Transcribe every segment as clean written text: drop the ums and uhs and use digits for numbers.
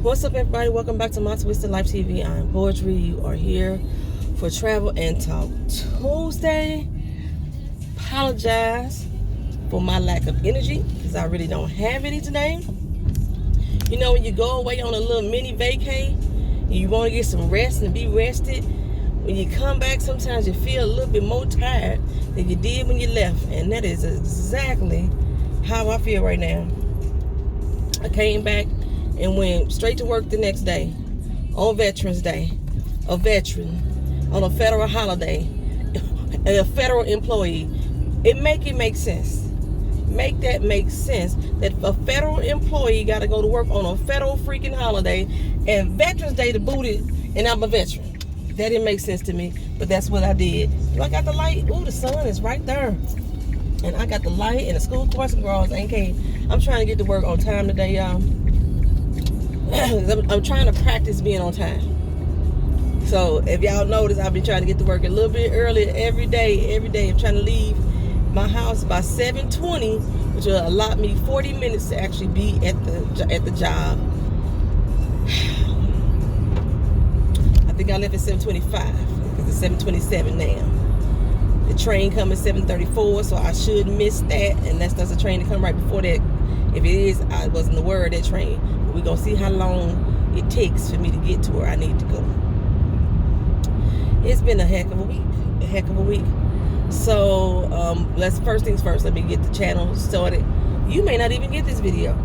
What's up, everybody? Welcome back to My Twisted Life TV. I'm Poetry. You are here for Travel and Talk Tuesday. Apologize for my lack of energy because I really don't have any today. You know, when you go away on a little mini vacay and you want to get some rest and be rested, when you come back, sometimes you feel a little bit more tired than you did when you left. And that is exactly how I feel right now. I came back and went straight to work the next day on Veterans Day, a veteran on a federal holiday, a federal employee. Make sense. Make that make sense that a federal employee got to go to work on a federal freaking holiday and Veterans Day to boot it, and I'm a veteran. That didn't make sense to me, but that's what I did. I got the light. Ooh, the sun is right there. And I got the light, and the school crossing guards ain't came. I'm trying to get to work on time today, y'all. I'm trying to practice being on time. So if y'all notice, I've been trying to get to work a little bit earlier every day. I'm trying to leave my house by 7:20, which will allot me 40 minutes to actually be at the job. I think I left at 7:25 because it's 7:27 now. The train comes at 7:34, so I should miss that unless there's a train to come right before that. If it is, I wasn't aware of that train. But we're going to see how long it takes for me to get to where I need to go. It's been a heck of a week. So, first things first, let me get the channel started. You may not even get this video.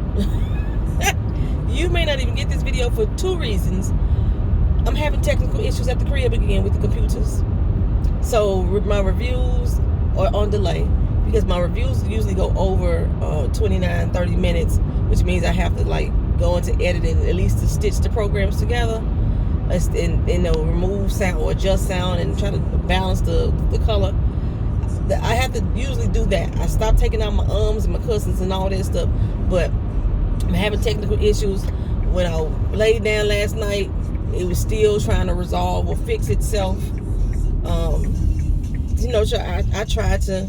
You may not even get this video for two reasons. I'm having technical issues at the crib again with the computers. So my reviews are on delay because my reviews usually go over 29-30 minutes, which means I have to go into editing at least to stitch the programs together and remove sound or adjust sound and try to balance the color. I have to usually do that. I stopped taking out my ums and my cussings and all that stuff, but I'm having technical issues. When I laid down last night, it was still trying to resolve or fix itself. I tried to,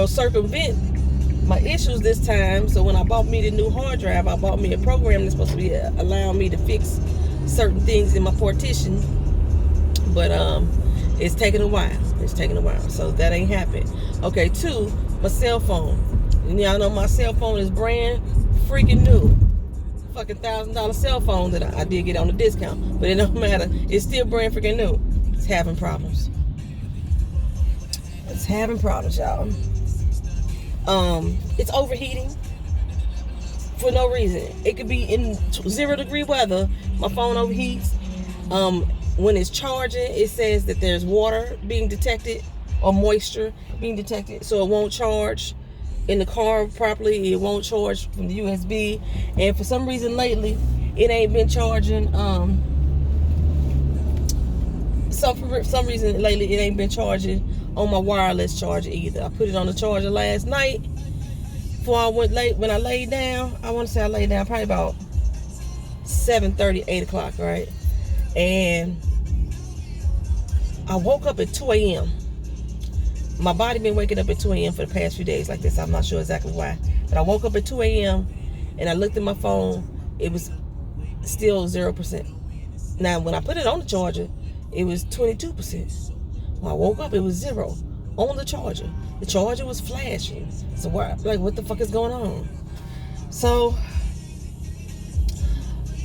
circumvent my issues this time. So when I bought me the new hard drive, I bought me a program that's supposed to be allowing me to fix certain things in my partition. But it's taking a while. So that ain't happened. Okay, two, my cell phone. And y'all know my cell phone is brand freaking new. Fucking $1,000 cell phone that I did get on a discount, but it don't matter. It's still brand freaking new. It's having problems. Y'all. It's overheating for no reason. It could be in 0-degree weather. My phone overheats. When it's charging, it says that there's water being detected or moisture being detected, so it won't charge in the car properly. It won't charge from the USB, and for some reason lately it ain't been charging. For some reason lately it ain't been charging on my wireless charger either. I put it on the charger last night before I went late. When I laid down, I want to say I laid down probably about 7:30, 8 o'clock, right? And I woke up at 2 a.m. My body been waking up at 2 a.m. for the past few days like this. I'm not sure exactly why. But I woke up at 2 a.m. and I looked at my phone. It was still 0%. Now, when I put it on the charger, it was 22%. When I woke up, it was 0 on the charger. The charger was flashing. So, what the fuck is going on? So,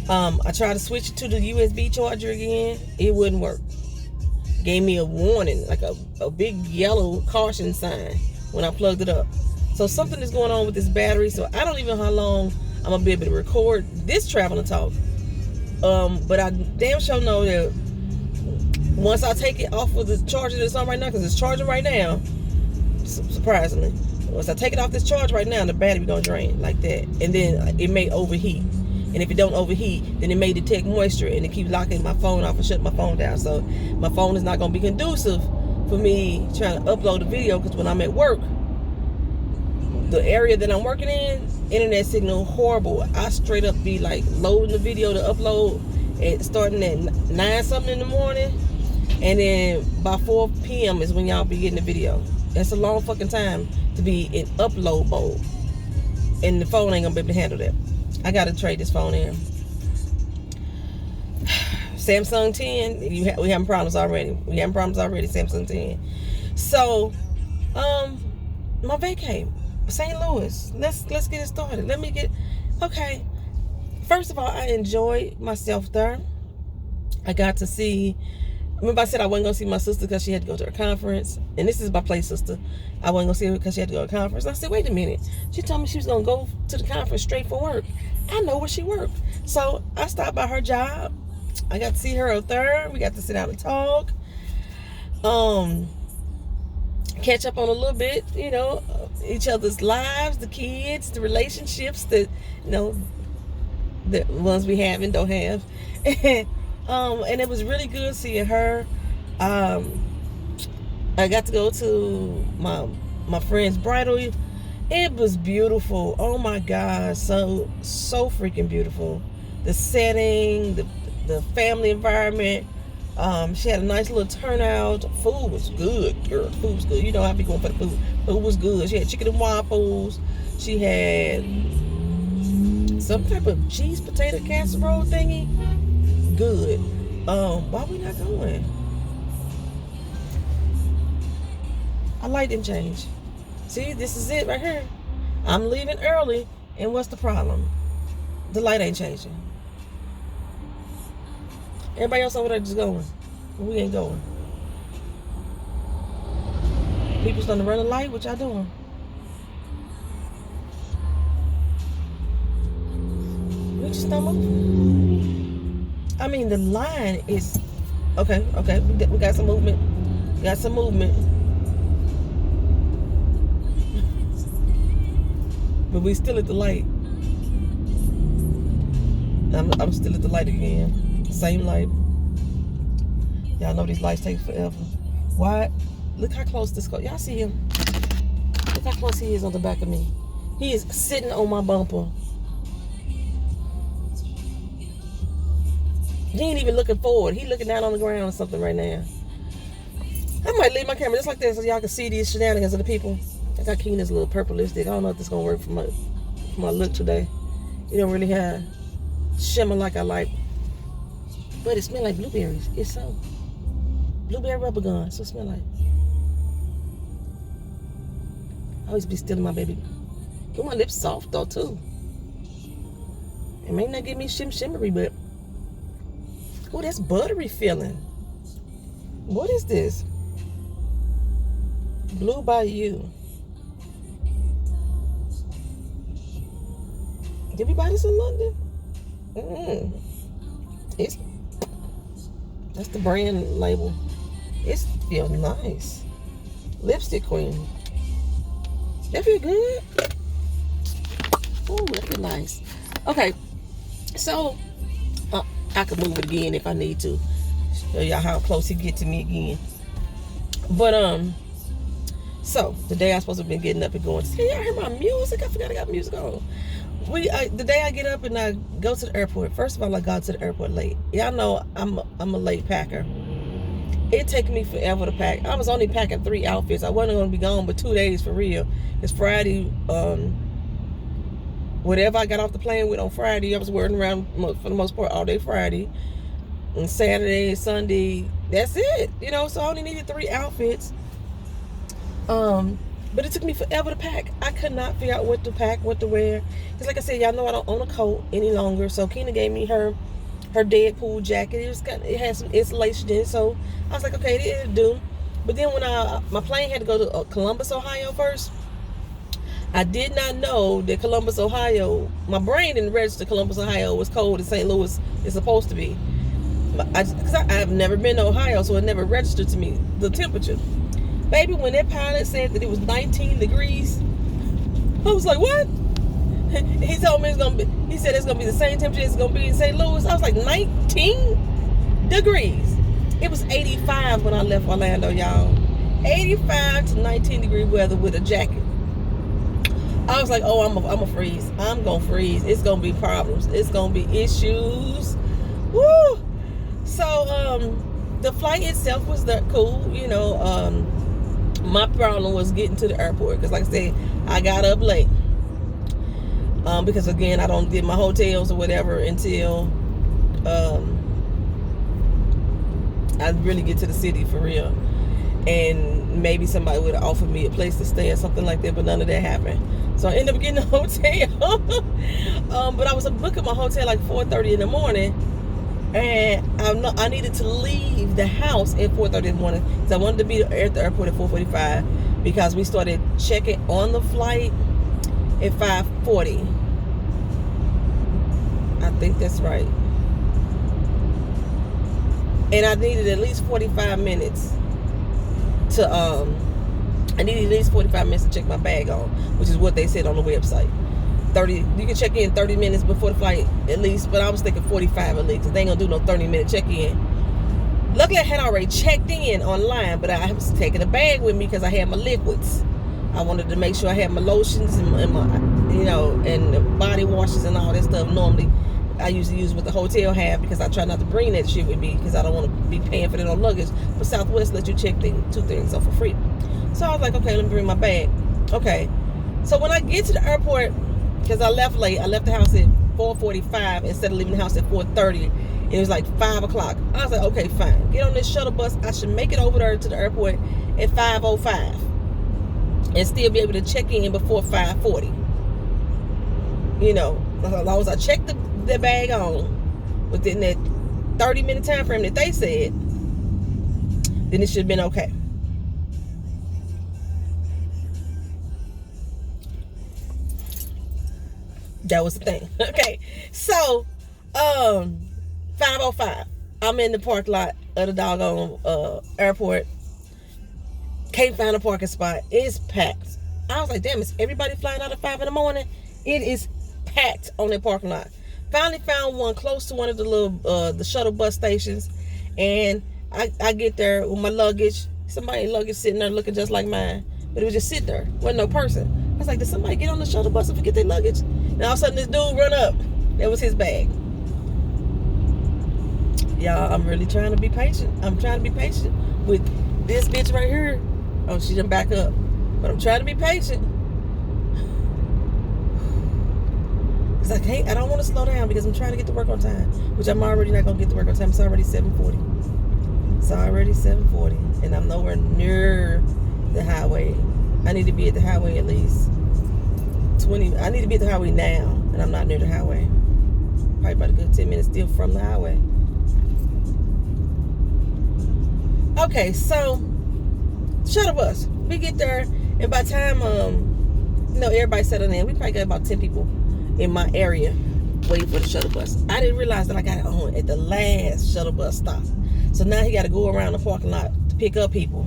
I tried to switch it to the USB charger again. It wouldn't work. Gave me a warning, like a big yellow caution sign when I plugged it up. So something is going on with this battery. So I don't even know how long I'm gonna be able to record this Travel and Talk. But I damn sure know that once I take it off of the charger that's on right now, because it's charging right now, surprisingly, once I take it off this charge right now, the battery gonna drain like that, and then it may overheat. And if it don't overheat, then it may detect moisture and it keeps locking my phone off and shutting my phone down. So my phone is not going to be conducive for me trying to upload a video, because when I'm at work, the area that I'm working in, internet signal horrible. I straight up be loading the video to upload and starting at 9 something in the morning, and then by 4 p.m. is when y'all be getting the video. That's a long fucking time to be in upload mode, and the phone ain't gonna be able to handle that. I gotta trade this phone in. Samsung 10, we having problems already. Samsung 10. So, my vacay, St. Louis. Let's get it started. Okay. First of all, I enjoyed myself there. I got to see. Remember, I said I wasn't gonna see my sister because she had to go to her conference, and this is my play sister. I wasn't gonna see her because she had to go to a conference. And I said, wait a minute. She told me she was gonna go to the conference straight for work. I know where she worked, so I stopped by her job. I got to see her up there. We got to sit down and talk. Catch up on a little bit, each other's lives, the kids, the relationships that, the ones we have and don't have. And it was really good seeing her. I got to go to my friend's bridal. It was beautiful. Oh my God, so freaking beautiful. The setting, the family environment. She had a nice little turnout. Food was good, girl. Food was good. You know I be going for the food. Food was good. She had chicken and waffles. She had some type of cheese potato casserole thingy. Good. Why we not going? I light didn't change. See, this is it right here. I'm leaving early, and what's the problem? The light ain't changing. Everybody else over there just going. We ain't going. People starting to run a light. What y'all doing? We just not moving. I mean, the line is okay. We got some movement. But we still at the light. I'm still at the light again. Same light. Y'all know these lights take forever. Why? Look how close this goes. Y'all see him? Look how close he is on the back of me. He is sitting on my bumper. He ain't even looking forward. He looking down on the ground or something right now. I might leave my camera just like that so y'all can see these shenanigans of the people. I got Keena's little purple lipstick. I don't know if this is gonna work for my look today. It don't really have shimmer like I like. But it smells like blueberries. It's so. Blueberry rubber gun. So it smells like. I always be stealing my baby. Ooh, my lips soft though too. It may not give me shimmery, but. Oh, that's buttery feeling. What is this? Blue by You. Did we buy this in London? That's the brand label. It feels nice. Lipstick queen. That feel good. Oh, that feel nice. Okay, so I can move it again if I need to. Show y'all how close he get to me again. But so the day I supposed to have been getting up and going. Hey, y'all hear my music? I forgot I got music on. The day I get up and I go to the airport. First of all, I got to the airport late. Y'all know I'm a late packer. It take me forever to pack. I was only packing 3 outfits. I wasn't going to be gone but 2 days for real. It's Friday. Whatever I got off the plane with on Friday, I was wearing around for the most part all day Friday. And Saturday, Sunday, that's it. So I only needed 3 outfits. But it took me forever to pack. I could not figure out what to pack, what to wear. Because like I said, y'all know I don't own a coat any longer. So Keena gave me her Deadpool jacket. It had some insulation in it. So I was like, okay, it'll do. But then when my plane had to go to Columbus, Ohio first, I did not know that Columbus, Ohio, my brain didn't register Columbus, Ohio was cold as St. Louis is supposed to be. Because I've never been to Ohio, so it never registered to me, the temperature. Baby, when that pilot said that it was 19 degrees, I was like, what? He told me he said it's going to be the same temperature it's going to be in St. Louis. I was like, 19 degrees. It was 85 when I left Orlando, y'all. 85 to 19 degree weather with a jacket. I was like, oh, I'm a freeze. I'm going to freeze. It's going to be problems. It's going to be issues. Woo! So, the flight itself was cool, my problem was getting to the airport. Because like I said, I got up late. Because again, I don't get my hotels or whatever until I really get to the city for real. And maybe somebody would have offered me a place to stay or something like that, but none of that happened. So I ended up getting a hotel. But I was booking my hotel like 4:30 in the morning, and I needed to leave the house at 4:30 in the morning because I wanted to be at the airport at 4:45 because we started checking on the flight at 5:40. I think that's right. And I needed at least 45 minutes to I needed at least 45 minutes to check my bag on, which is what they said on the website. 30, you can check in 30 minutes before the flight at least, but I was thinking 45 at least, because they ain't gonna do no 30-minute check-in. Luckily I had already checked in online, but I was taking a bag with me because I had my liquids. I wanted to make sure I had my lotions and my and the body washes and all that stuff. Normally I usually use what the hotel have because I try not to bring that shit with me because I don't want to be paying for that on luggage. But Southwest lets you check 2 things off for free. So I was like, okay, let me bring my bag. Okay. So when I get to the airport, because I left late, I left the house at 4:45 instead of leaving the house at 4:30. It was like 5 o'clock. I was like, okay, fine. Get on this shuttle bus. I should make it over there to the airport at 5:05 and still be able to check in before 5:40. As long as I check the bag on within that 30-minute time frame that they said, then it should have been okay. That was the thing. Okay. So 5:05, I'm in the parking lot of the doggone airport. Can't find a parking spot. It's packed. I was like, damn, is everybody flying out at 5 in the morning? It is packed on that parking lot. Finally found one close to one of the little the shuttle bus stations, and I get there with my luggage. Somebody's luggage sitting there looking just like mine, but it was just sitting there. Wasn't no person. I was like, did somebody get on the shuttle bus and forget their luggage? And all of a sudden this dude run up. That was his bag. Y'all, I'm really trying to be patient. I'm trying to be patient with this bitch right here. Oh, she done back up. But I'm trying to be patient. I don't want to slow down because I'm trying to get to work on time, which I'm already not going to get to work on time. It's already 7:40. It's already 7:40, and I'm nowhere near the highway. I need to be at the highway at least 20. I need to be at the highway now, and I'm not near the highway. Probably about a good 10 minutes still from the highway. Okay, so shuttle bus. We get there, and by the time everybody settled in, we probably got about 10 people in my area waiting for the shuttle bus. I didn't realize that I got on at the last shuttle bus stop. So now he got to go around the parking lot to pick up people.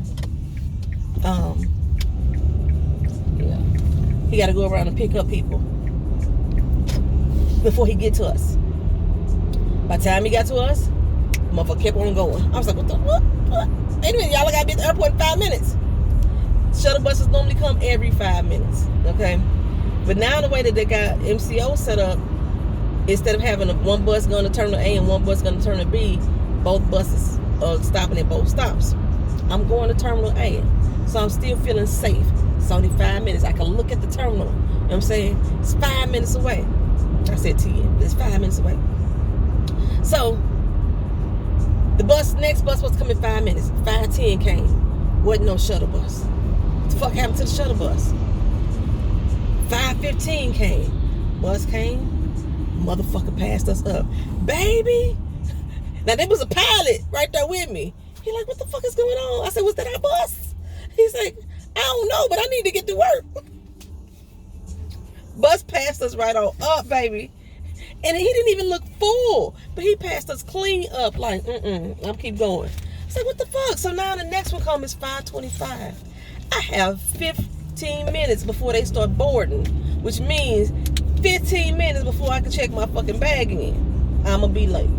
He got to go around and pick up people before he get to us. By the time he got to us, motherfucker kept on going. I was like, what? Wait a minute, y'all, I gotta be at the airport in 5 minutes. Shuttle buses normally come every 5 minutes, okay? But now the way that they got MCO set up, instead of having one bus going to Terminal A and one bus going to Terminal B, both buses are stopping at both stops. I'm going to Terminal A, so I'm still feeling safe. It's only 5 minutes. I can look at the terminal. You know what I'm saying? It's 5 minutes away. I said 10, but it's 5 minutes away. So the next bus was coming 5 minutes. 5:10 came. Wasn't no shuttle bus. What the fuck happened to the shuttle bus? 5:15 came. Bus came. Motherfucker passed us up. Baby. Now there was a pilot right there with me. He like, what the fuck is going on? I said, was that our bus? He's like, I don't know, but I need to get to work. Bus passed us right on up, baby. And he didn't even look full, but he passed us clean up like, I'll keep going. I said, what the fuck? So now the next one comes is 5:25. I have 15 minutes before they start boarding, which means 15 minutes before I can check my fucking bag in. I'ma be late.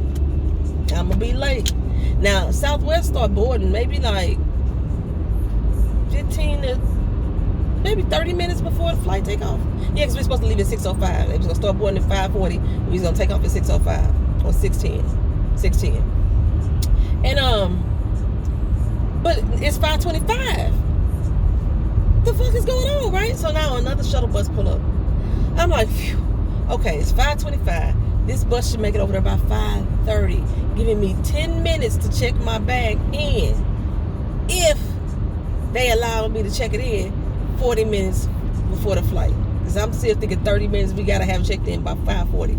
Now, Southwest start boarding maybe like 15 to maybe 30 minutes before the flight take off. Yeah, because we're supposed to leave at 6:05. They was going to start boarding at 5:40. We was going to take off at 6:05 or 6:10. And, but it's 5:25. The fuck is going on, right? So now another shuttle bus pull up. I'm like, phew. Okay, it's 5:25. This bus should make it over there by 5:30, giving me 10 minutes to check my bag in. If they allow me to check it in 40 minutes before the flight. Because I'm still thinking 30 minutes, we got to have it checked in by 5:40.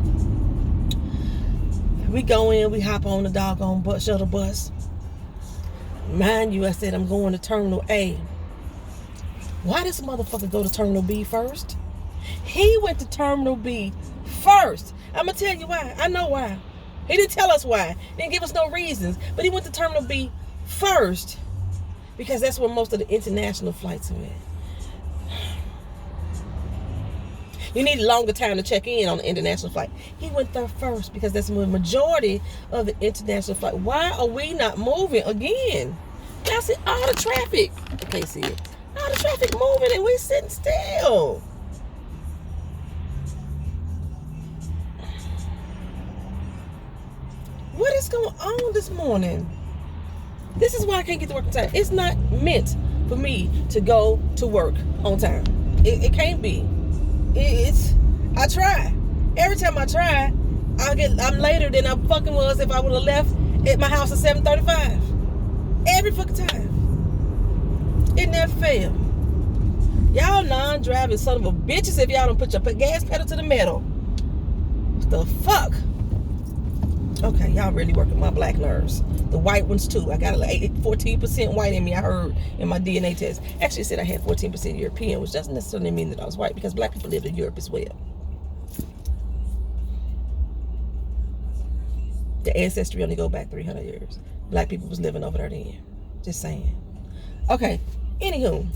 We go in, we hop on the doggone shuttle bus. Mind you, I said I'm going to Terminal A. Why does the motherfucker go to Terminal B first? He went to Terminal B first. I'm going to tell you why. I know why. He didn't tell us why. Didn't give us no reasons. But he went to Terminal B first. Because that's where most of the international flights are at. You need a longer time to check in on the international flight. He went there first because that's the majority of the international flight. Why are we not moving again? Y'all see all the traffic. I can't see it. All the traffic moving and we sitting still. What is going on this morning? This is why I can't get to work on time. It's not meant for me to go to work on time. It can't be. I try. Every time I try, I'm later than I fucking was if I would have left at my house at 7:35. Every fucking time. It never failed. Y'all non-driving son of a bitches if y'all don't put your gas pedal to the metal. What the fuck? Okay, y'all really working my black nerves. The white ones too. I got like 14% white in me, I heard in my DNA test. Actually, it said I had 14% European, which doesn't necessarily mean that I was white because black people lived in Europe as well. The ancestry only go back 300 years. Black people was living over there then. Just saying. Okay, anywho.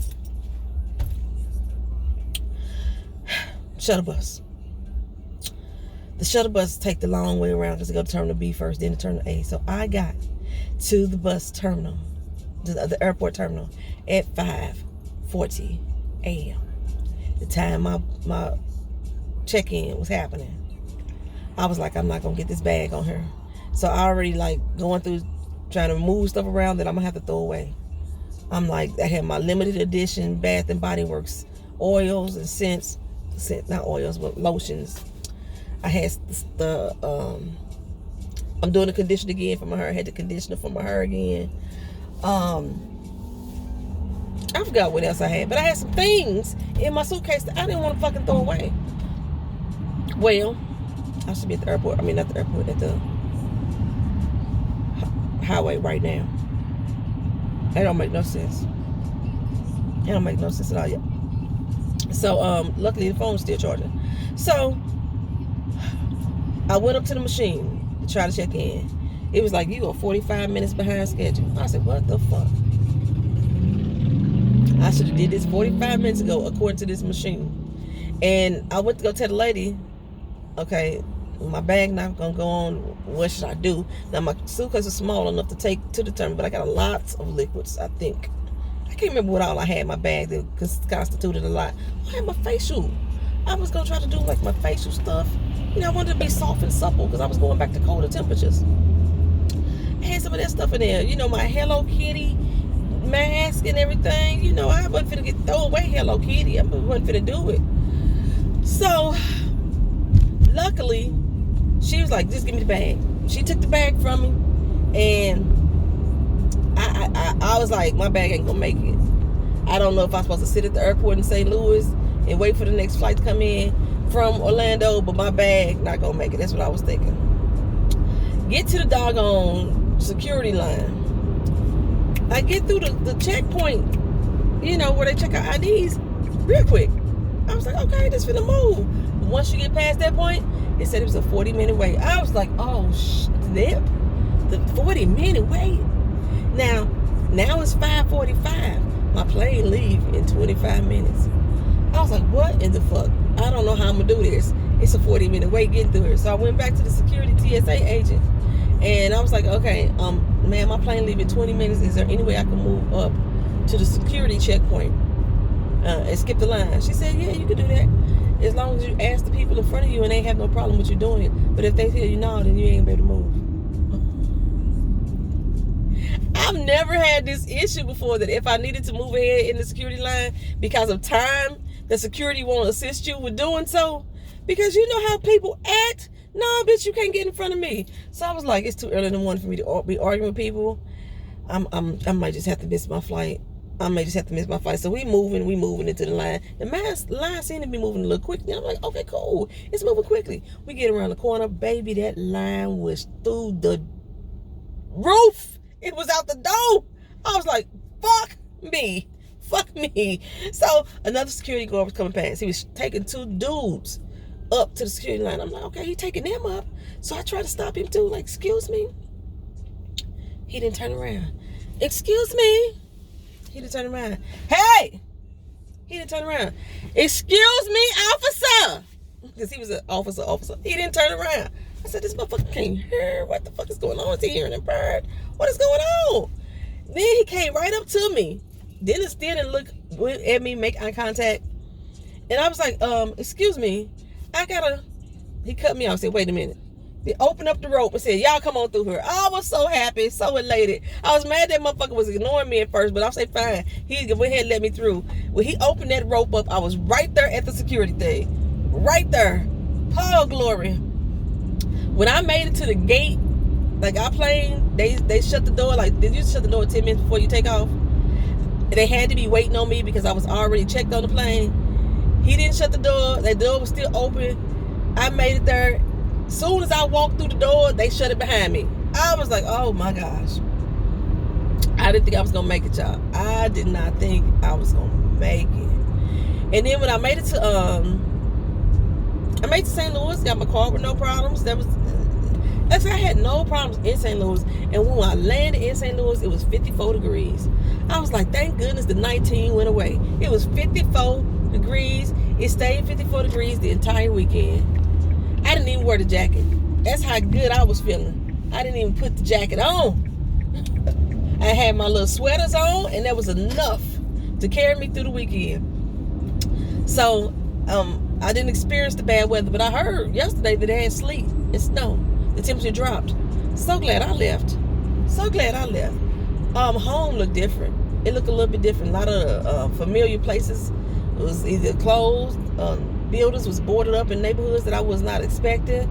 Shuttle bus. The shuttle bus take the long way around because they go to Terminal B first, then to Terminal A. So I got to the bus terminal, the airport terminal, at 5:40 a.m. The time my check-in was happening. I was like, I'm not going to get this bag on here. So I already like going through trying to move stuff around that I'm going to have to throw away. I'm like, I had my limited edition Bath and Body Works oils and scents, not oils, but lotions. I had I'm doing the conditioner again for my hair. I had the conditioner for my hair again. I forgot what else I had, but I had some things in my suitcase that I didn't want to fucking throw away. Well, I should be at the airport. I mean, not the airport, at the highway right now. That don't make no sense. It don't make no sense at all yet. So, luckily the phone's still charging. So, I went up to the machine to try to check in. It was like, you are 45 minutes behind schedule. I said, what the fuck? I should have did this 45 minutes ago according to this machine. And I went to go tell the lady, okay, my bag not going to go on. What should I do? Now, my suitcase is small enough to take to the terminal, but I got a lot of liquids, I think. I can't remember what all I had in my bag that constituted a lot. I had my facial. I was going to try to do like my facial stuff. You know, I wanted to be soft and supple because I was going back to colder temperatures. I had some of that stuff in there. You know, my Hello Kitty mask and everything. You know, I wasn't finna throw away Hello Kitty. I wasn't finna do it. So, luckily, she was like, just give me the bag. She took the bag from me. And I was like, my bag ain't gonna make it. I don't know if I'm supposed to sit at the airport in St. Louis and wait for the next flight to come in from Orlando, but my bag not gonna make it. That's what I was thinking. Get to the doggone security line. I get through the checkpoint, you know, where they check our IDs real quick. I was like, okay, this finna move. But once you get past that point, it said it was a 40-minute wait. I was like, oh, snap. The 40-minute wait. Now it's 5:45. My plane leave in 25 minutes. I was like, what in the fuck? I don't know how I'm gonna do this. It's a 40-minute wait getting through here. So I went back to the security TSA agent and I was like, okay, man, my plane leave in 20 minutes. Is there any way I can move up to the security checkpoint and skip the line? She said, yeah, you can do that. As long as you ask the people in front of you and they have no problem with you doing it. But if they tell you no, then you ain't gonna be able to move. I've never had this issue before that if I needed to move ahead in the security line because of time, the security won't assist you with doing so. Because you know how people act. No, bitch, you can't get in front of me. So I was like, it's too early in the morning for me to be arguing with people. I might just have to miss my flight. So we moving into the line. The line seemed to be moving a little quickly. I'm like, okay, cool. It's moving quickly. We get around the corner. Baby, that line was through the roof. It was out the door. I was like, fuck me. So another security guard was coming past. He was taking 2 dudes up to the security line. I'm like, okay, he taking them up. So I tried to stop him too. Like, excuse me. He didn't turn around. Excuse me. He didn't turn around. Hey! He didn't turn around. Excuse me, officer. Because he was an officer. He didn't turn around. I said, this motherfucker can't hear. What the fuck is going on? Is he hearing a bird? What is going on? Then he came right up to me. Dennis didn't look at me, make eye contact. And I was like, excuse me. He cut me off and said, wait a minute. He opened up the rope and said, y'all come on through here. I was so happy, so elated. I was mad that motherfucker was ignoring me at first, but I'll say fine. He went ahead and let me through. When he opened that rope up, I was right there at the security thing. Right there. Oh, glory. When I made it to the gate, like our plane, they shut the door. Like, they used to shut the door 10 minutes before you take off. They had to be waiting on me because I was already checked on the plane. He didn't shut the door. The door was still open. I made it there. Soon as I walked through the door, they shut it behind me. I was like, oh my gosh. I didn't think I was going to make it, y'all. I did not think I was going to make it. And then when I made it to St. Louis, got my car with no problems. I had no problems in St. Louis. And when I landed in St. Louis, it was 54 degrees. I was like, thank goodness the 19 went away. It was 54 degrees. It stayed 54 degrees the entire weekend. I didn't even wear the jacket. That's how good I was feeling. I didn't even put the jacket on. I had my little sweaters on, and that was enough to carry me through the weekend. So, I didn't experience the bad weather, but I heard yesterday that they had sleet and snow. The temperature dropped. So glad I left. Home looked different. It looked a little bit different. A lot of familiar places was either closed. Buildings was boarded up in neighborhoods that I was not expecting.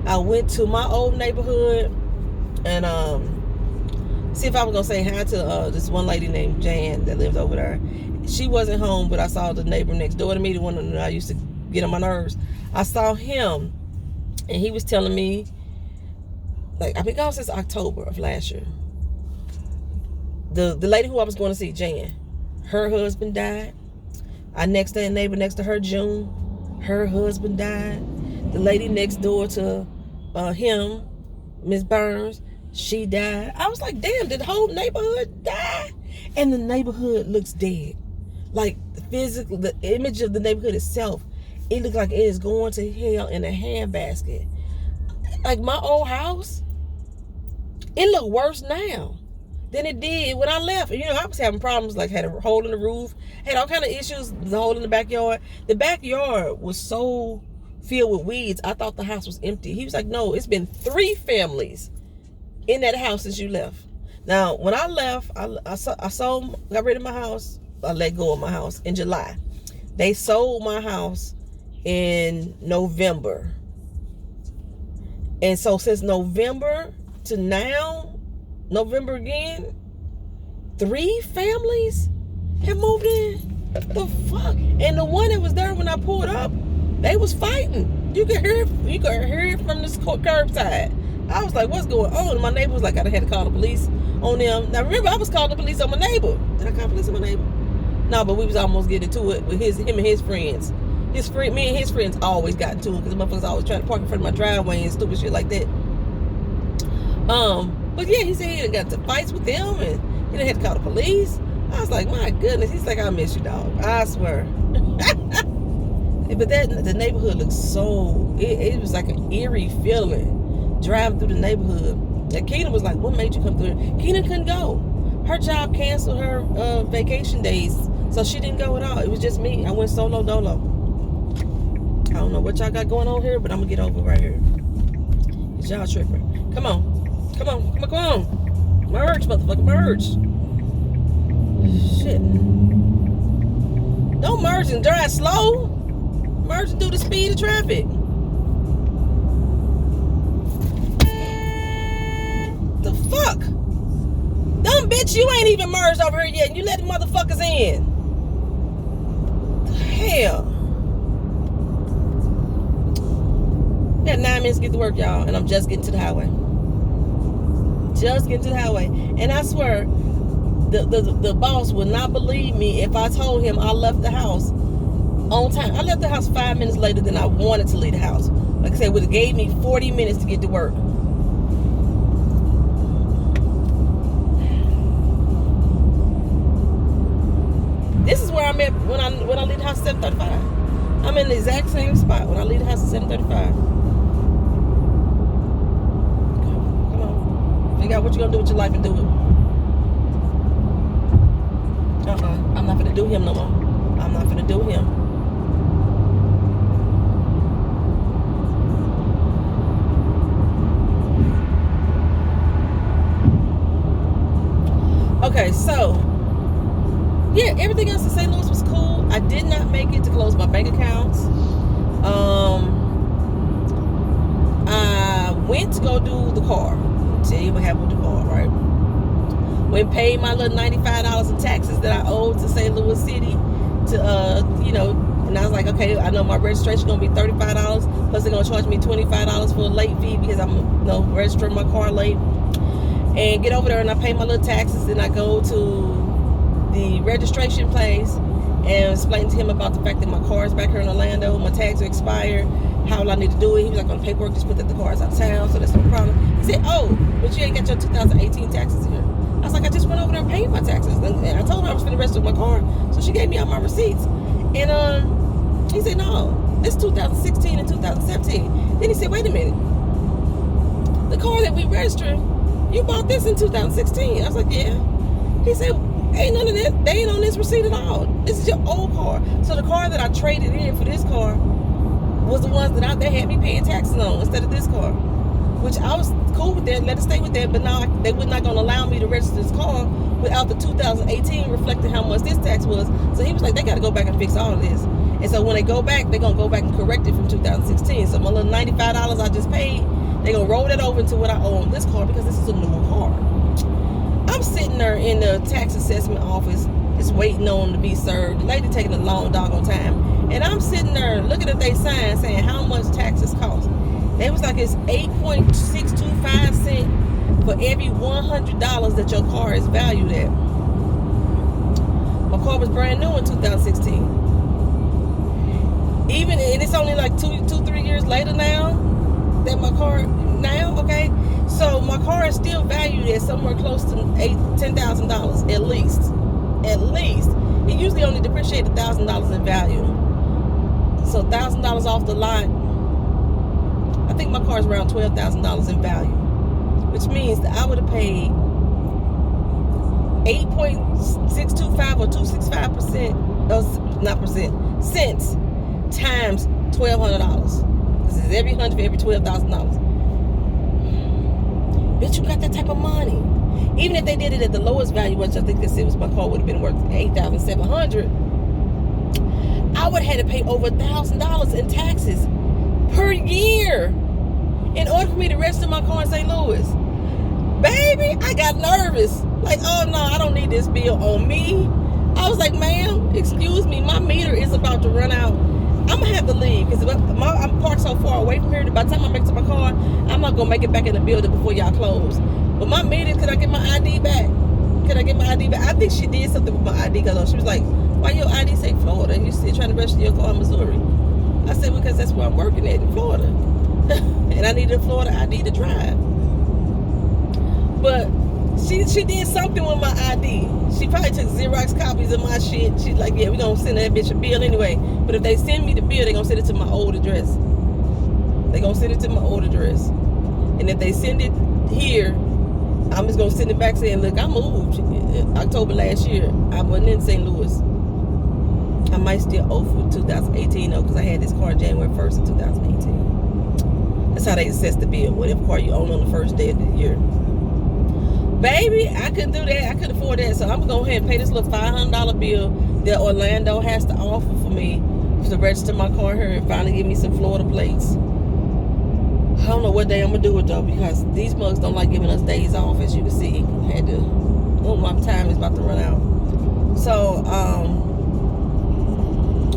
I went to my old neighborhood and see if I was gonna say hi to this one lady named Jan that lived over there. She wasn't home, but I saw the neighbor next door to me, the one that I used to get on my nerves. I saw him, and he was telling me, like, I've been gone since October of last year. The lady who I was going to see, Jan, her husband died. Our next door neighbor next to her, June, her husband died. The lady next door to him, Miss Burns, she died. I was like, damn, did the whole neighborhood die? And the neighborhood looks dead. Like, the image of the neighborhood itself, it looked like it is going to hell in a handbasket. Like my old house, it look worse now than it did when I left. You know, I was having problems, like had a hole in the roof, had all kind of issues, the hole in the backyard. The backyard was so filled with weeds, I thought the house was empty. He was like, no, it's been 3 families in that house since you left. Now, when I left, I got rid of my house. I let go of my house in July. They sold my house in November. And so since November to now, November again, 3 families have moved in. The fuck? And the one that was there when I pulled up, they was fighting. You could hear it from this curbside. I was like, what's going on? And my neighbor was like, I had to call the police on them. Now remember, I was calling the police on my neighbor. Did I call the police on my neighbor? No, but we was almost getting into it with him and his friends. Me and his friends always got into it because the motherfuckers always trying to park in front of my driveway and stupid shit like that. But yeah, he said he got into fights with them and he had to call the police. I was like, my goodness. He's like, I miss you, dog. I swear. But the neighborhood looked so, it was like an eerie feeling driving through the neighborhood. And Keena was like, what made you come through here? Keena couldn't go. Her job canceled her vacation days, so she didn't go at all. It was just me. I went solo dolo. I don't know what y'all got going on here, but I'm gonna get over right here. It's y'all tripping. Come on. Merge, motherfucker, merge. Shit. Don't merge and drive slow. Merge and do the speed of traffic. Bitch, you ain't even merged over here yet, and you let the motherfuckers in. Hell. We got 9 minutes to get to work, y'all, and I'm just getting to the highway. Just getting to the highway. And I swear, the boss would not believe me if I told him I left the house on time. I left the house 5 minutes later than I wanted to leave the house. Like I said, it would have gave me 40 minutes to get to work. This is where I'm at when I leave the house at 7:35. I'm in the exact same spot when I leave the house at 7:35. Come on. Figure out what you're going to do with your life and do it. I'm not going to do him no more. I'm not going to do him. Okay, so yeah, everything else in St. Louis was cool. I did not make it to close my bank accounts. I went to go do the car. Tell you what happened with the car, right? Went paid my little $95 in taxes that I owed to St. Louis City to and I was like, okay, I know my registration gonna be $35, plus they're gonna charge me $25 for a late fee because I'm registering my car late. And get over there and I pay my little taxes, and I go to the registration place and explain to him about the fact that my car is back here in Orlando, my tags are expired, how will I need to do it. He was like, on the paperwork, just put that the car is out of town, so that's no problem. He said, oh, but you ain't got your 2018 taxes here. I was like, I just went over there and paid my taxes, and I told her I was going to register my car, so she gave me all my receipts. And he said, no, it's 2016 and 2017. Then he said, wait a minute, the car that we registered, you bought this in 2016. I was like, yeah. He said, ain't none of that. They ain't on this receipt at all. This is your old car. So the car that I traded in for this car was the ones that they had me paying taxes on instead of this car, which I was cool with that, let it stay with that. But now they were not going to allow me to register this car without the 2018 reflecting how much this tax was. So he was like, they got to go back and fix all of this. And so when they go back, they're going to go back and correct it from 2016. So my little $95 I just paid, they're going to roll that over into what I owe on this car because this is a newer car. I'm sitting there in the tax assessment office just waiting on to be served. The lady taking a long doggone time. And I'm sitting there looking at their sign saying how much taxes cost. They was like, it's 8.625 cents for every $100 that your car is valued at. My car was brand new in 2016. And it's only like 3 years later now that my car okay, so my car is still valued at somewhere close to $10,000 at least. It usually only depreciates $1,000 in value, so $1,000 off the lot. I think my car is around $12,000 in value, which means that I would have paid 8.625 or 265% cents times $1,200. This is every $100 for every $12,000. Bitch, you got that type of money. Even if they did it at the lowest value, which I think they said was my car would have been worth $8,700, I would have had to pay over $1,000 in taxes per year in order for me to register my car in St. Louis. Baby, I got nervous. Like, oh no, I don't need this bill on me. I was like, ma'am, excuse me, my meter is about to run out. I'm gonna have to leave because I'm parked so far away from here that by the time I make it to my car, I'm not gonna make it back in the building before y'all close. But my meter, could I get my ID back? Could I get my ID back? I think she did something with my ID because she was like, why your ID say Florida and you still trying to register your car in Missouri? I said, because that's where I'm working at in Florida. And I needed a Florida ID to drive. But she did something with my ID. She probably took Xerox copies of my shit. She's like, yeah, we're going to send that bitch a bill anyway. But if they send me the bill, they're going to send it to my old address. They're going to send it to my old address. And if they send it here, I'm just going to send it back saying, look, I moved October last year. I wasn't in St. Louis. I might still owe for 2018 though, because I had this car January 1st of 2018. That's how they assess the bill, whatever car you own on the first day of the year. Baby, I couldn't do that. I couldn't afford that. So I'm going to go ahead and pay this little $500 bill that Orlando has to offer for me to register my car here and finally give me some Florida plates. I don't know what day I'm going to do it though, because these mugs don't like giving us days off, as you can see. I had to my time is about to run out. So,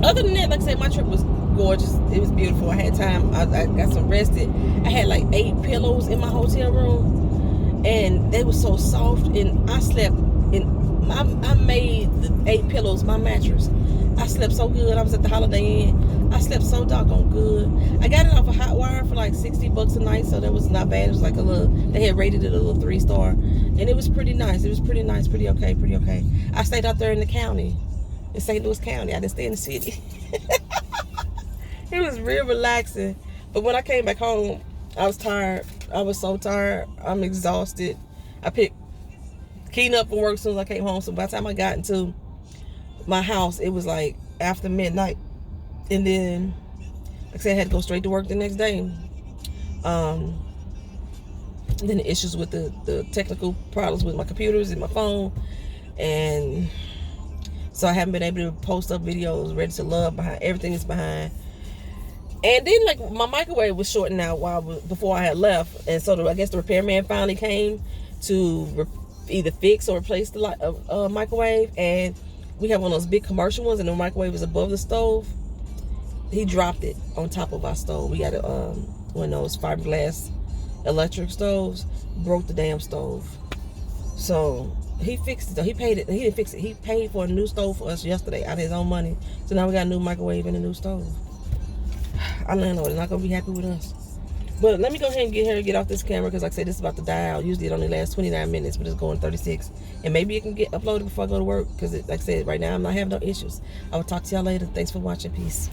other than that, like I said, my trip was gorgeous. It was beautiful. I had time. I got some rested. I had like 8 pillows in my hotel room, and they were so soft. And I slept in. I made the 8 pillows my mattress. I slept so good. I was at the Holiday Inn. I slept so doggone good. I got it off a Hotwire for like $60 a night, so that was not bad. It was like a little. They had rated it a little 3-star, and it was pretty nice. It was pretty nice, pretty okay. I stayed out there in the county, in St. Louis County. I didn't stay in the city. It was real relaxing. But when I came back home, I was tired. I was so tired. I'm exhausted. I picked Keaton up from work as soon as I came home. So by the time I got into my house, it was like after midnight. And then, like I said, I had to go straight to work the next day. Then the issues with the technical problems with my computers and my phone. And so I haven't been able to post up videos. Ready to Love behind. Everything is behind. And then, like, my microwave was shorting out before I had left. And so I guess the repairman finally came to either fix or replace the microwave. And we have one of those big commercial ones, and the microwave is above the stove. He dropped it on top of our stove. We got one of those fiberglass electric stoves. Broke the damn stove. So he fixed it though. He paid it. He didn't fix it. He paid for a new stove for us yesterday out of his own money. So now we got a new microwave and a new stove. Our landlord is not going to be happy with us. But let me go ahead and get off this camera, because like I said, this is about to die out. Usually it only lasts 29 minutes, but it's going 36. And maybe it can get uploaded before I go to work, because like I said, right now I'm not having no issues. I will talk to y'all later. Thanks for watching. Peace.